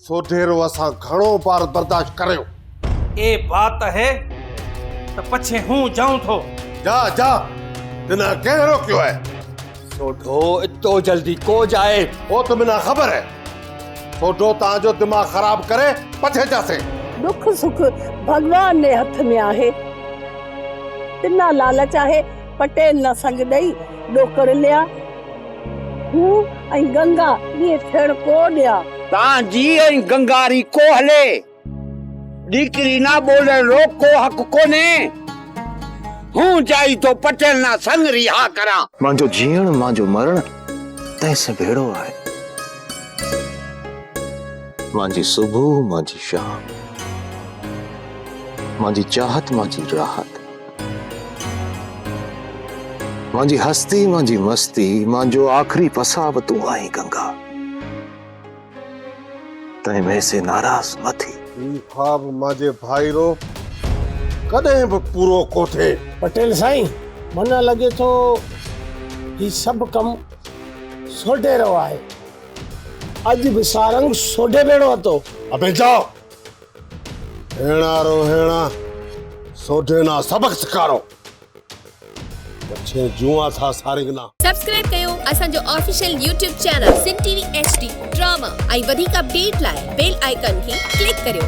सोढेरो असां घणो बार बर्दाश्त करियो। ए बात है तो पछे हूं जाऊं थो। जा जा बिना कंहिं रोकियो है। सोढो इतो जल्दी को जाए। वो तो बिना ख़बर है। सोढो तव्हांजो दिमाग़ ख़राब करे पछे जासे। दुख सुख भगवान ने हथ में आहे। तिना लालच आहे पटेल न संग ॾेई ॾोकड़ लिया हूं ऐं गंगा ये थियण को ॾिया। तां जी ऐं गंगारी को हले दीकरी ना बोले रोक को हक कोने। हूं जाई तो पटेल ना संग रिहा करा। मांजो जीण मांजो मरण तैसे भेड़ो आहे। मांजी सुबह मांजी शाम मांजी चाहत मांजी राहत मांजी हस्ती मांजी मस्ती मांजो आखिरी पसाब तू आई गंगा। तै में से नाराज मथी। ख्वाब मांजे भाई रो कदें भी पूरो को थे। पटेल साईं मन लगे तो ही सब कम सोढेरो आहे। अज भी सारंग सोढे बेड़ो तो। अबे जाओ हेणारो हेणा सोढे ना सबक सिखारो। पछे जुआ था सारिगना। सब्सक्राइब कयो असांजो ऑफिशियल यूट्यूब चैनल सिन टीवी HD ड्रामा ऐं वधीक अपडेट लाइ बेल आइकन खे क्लिक करियो।